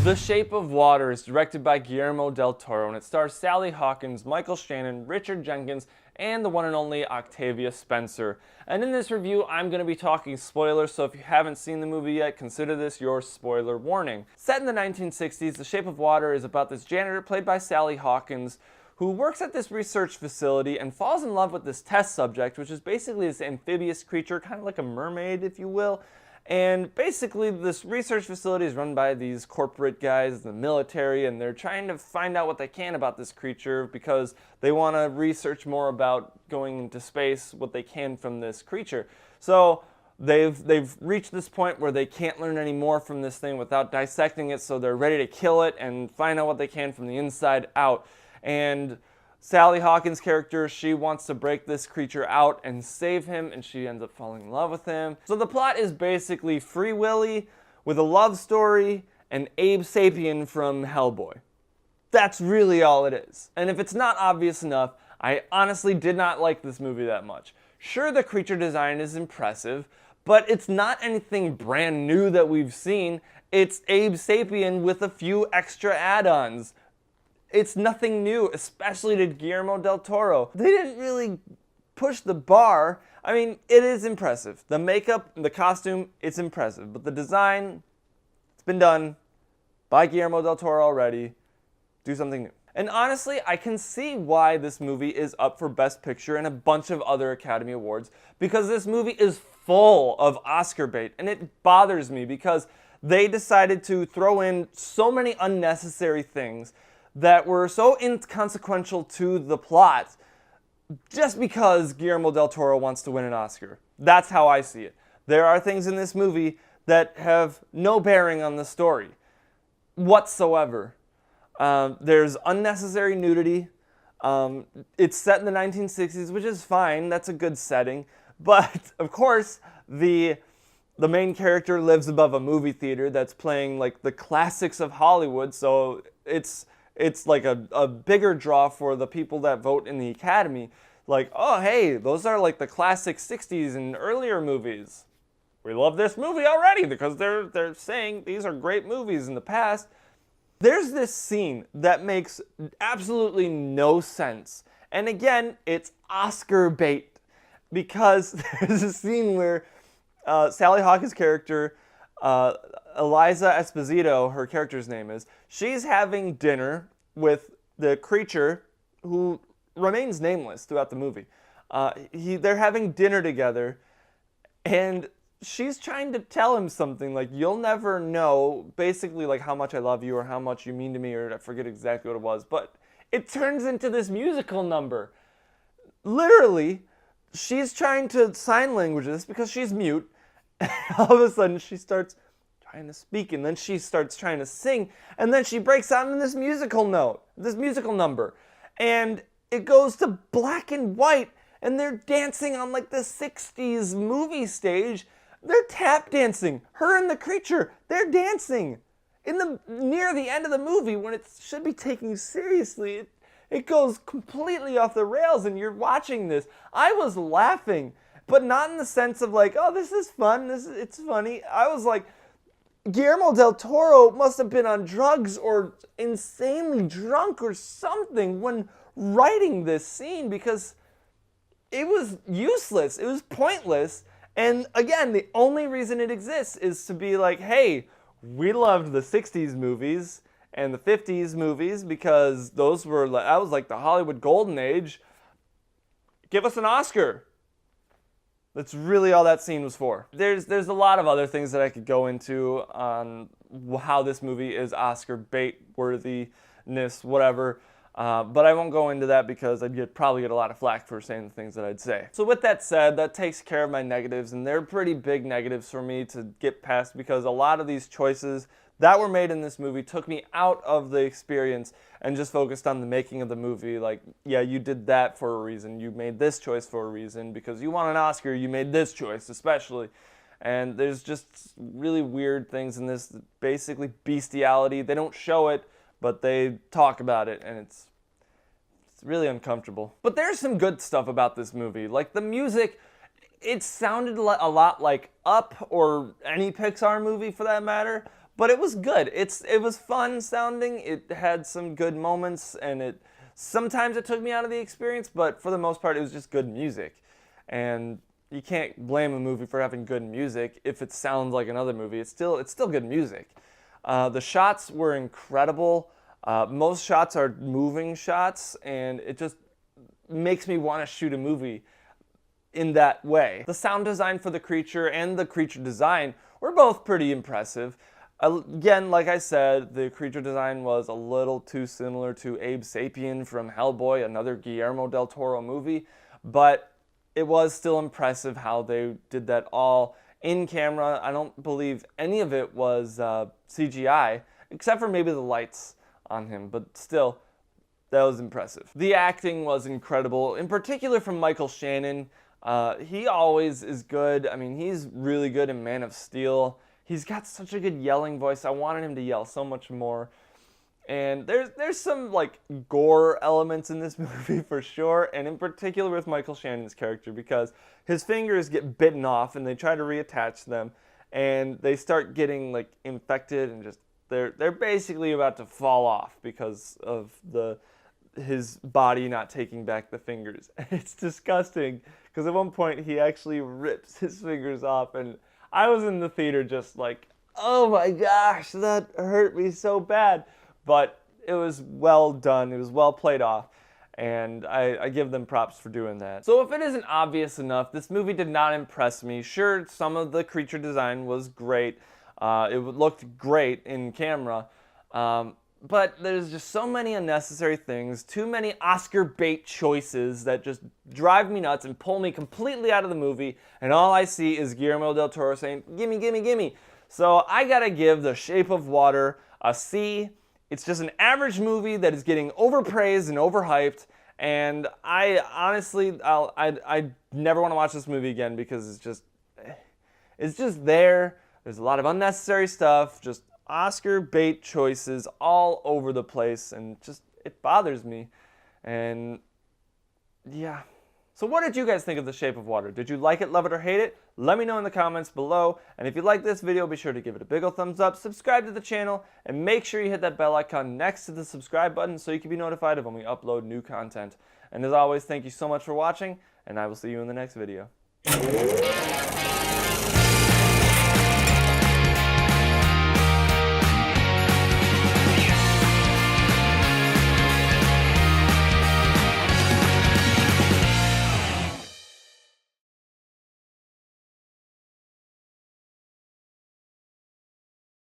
The Shape of Water is directed by Guillermo del Toro, and it stars Sally Hawkins, Michael Shannon, Richard Jenkins, and the one and only Octavia Spencer. And in this review, I'm going to be talking spoilers, so if you haven't seen the movie yet, consider this your spoiler warning. Set in the 1960s, The Shape of Water is about this janitor played by Sally Hawkins who works at this research facility and falls in love with this test subject, which is basically this amphibious creature, kind of like a mermaid, if you will. And basically, this research facility is run by these corporate guys, the military, and they're trying to find out what they can about this creature because they want to research more about going into space, what they can from this creature. So they've reached this point where they can't learn any more from this thing without dissecting it, so they're ready to kill it and find out what they can from the inside out. And Sally Hawkins' character, she wants to break this creature out and save him, and she ends up falling in love with him. So the plot is basically Free Willy with a love story and Abe Sapien from Hellboy. That's really all it is. And if it's not obvious enough, I honestly did not like this movie that much. Sure, the creature design is impressive, but it's not anything brand new that we've seen. It's Abe Sapien with a few extra add-ons. It's nothing new, especially to Guillermo del Toro. They didn't really push the bar. I mean, it is impressive. The makeup, the costume, it's impressive. But the design, it's been done by Guillermo del Toro already. Do something new. And honestly, I can see why this movie is up for Best Picture and a bunch of other Academy Awards, because this movie is full of Oscar bait. And it bothers me because they decided to throw in so many unnecessary things that were so inconsequential to the plot just because Guillermo del Toro wants to win an Oscar. That's how I see it. There are things in this movie that have no bearing on the story whatsoever. There's unnecessary nudity. It's set in the 1960s, which is fine. That's a good setting. But, of course, the main character lives above a movie theater that's playing like the classics of Hollywood, so it's like a bigger draw for the people that vote in the Academy. Like, oh, hey, those are like the classic 60s and earlier movies. We love this movie already because they're saying these are great movies in the past. There's this scene that makes absolutely no sense. And again, it's Oscar bait because there's a scene where Sally Hawkins' character, Eliza Esposito, her character's name is, she's having dinner with the creature who remains nameless throughout the movie. They're having dinner together, and she's trying to tell him something like, you'll never know, basically like how much I love you or how much you mean to me, or I forget exactly what it was, but it turns into this musical number. Literally, she's trying to sign language this because she's mute, and all of a sudden she starts trying to speak, and then she starts trying to sing, and then she breaks out in this musical note, this musical number, and it goes to black and white, and they're dancing on like the 60s movie stage. They're tap dancing. Her and the creature, they're dancing. Near the end of the movie, when it should be taken seriously, it goes completely off the rails, and you're watching this. I was laughing, but not in the sense of like, oh, this is fun, it's funny. I was like, Guillermo del Toro must have been on drugs or insanely drunk or something when writing this scene, because it was useless. It was pointless. And again, the only reason it exists is to be like, hey, we loved the 60s movies and the 50s movies because that was like the Hollywood golden age. Give us an Oscar. That's really all that scene was for. There's a lot of other things that I could go into on how this movie is Oscar bait worthiness, whatever. But I won't go into that because I'd probably get a lot of flack for saying the things that I'd say. So with that said, that takes care of my negatives, and they're pretty big negatives for me to get past because a lot of these choices that were made in this movie took me out of the experience and just focused on the making of the movie. Like, yeah, you did that for a reason. You made this choice for a reason. Because you won an Oscar, you made this choice especially. And there's just really weird things in this. Basically bestiality. They don't show it, but they talk about it, and it's really uncomfortable. But there's some good stuff about this movie. Like the music, it sounded a lot like Up or any Pixar movie for that matter, but it was good. It was fun sounding. It had some good moments, and sometimes it took me out of the experience, but for the most part, it was just good music. And you can't blame a movie for having good music if it sounds like another movie. It's still good music. The shots were incredible. Most shots are moving shots, and it just makes me want to shoot a movie in that way. The sound design for the creature and the creature design were both pretty impressive. Again, like I said, the creature design was a little too similar to Abe Sapien from Hellboy, another Guillermo del Toro movie, but it was still impressive how they did that all in camera. I don't believe any of it was CGI, except for maybe the lights on him, but still, that was impressive. The acting was incredible, in particular from Michael Shannon. He always is good. I mean, he's really good in Man of Steel. He's got such a good yelling voice. I wanted him to yell so much more. And there's some like gore elements in this movie for sure, and in particular with Michael Shannon's character, because his fingers get bitten off and they try to reattach them, and they start getting like infected, and just they're basically about to fall off because of his body not taking back the fingers. It's disgusting because at one point he actually rips his fingers off, and I was in the theater just like, oh my gosh, that hurt me so bad. But it was well done, it was well played off, and I give them props for doing that. So if it isn't obvious enough, this movie did not impress me. Sure, some of the creature design was great, it looked great in camera, but there's just so many unnecessary things, too many Oscar bait choices that just drive me nuts and pull me completely out of the movie, and all I see is Guillermo del Toro saying, gimme, gimme, gimme. So I gotta give The Shape of Water a C. It's just an average movie that is getting overpraised and overhyped, and I honestly, I never want to watch this movie again because it's just there. There's a lot of unnecessary stuff, just Oscar bait choices all over the place, and just, it bothers me. And yeah. So what did you guys think of The Shape of Water? Did you like it, love it, or hate it? Let me know in the comments below. And if you like this video, be sure to give it a big ol' thumbs up, subscribe to the channel, and make sure you hit that bell icon next to the subscribe button so you can be notified of when we upload new content. And as always, thank you so much for watching, and I will see you in the next video.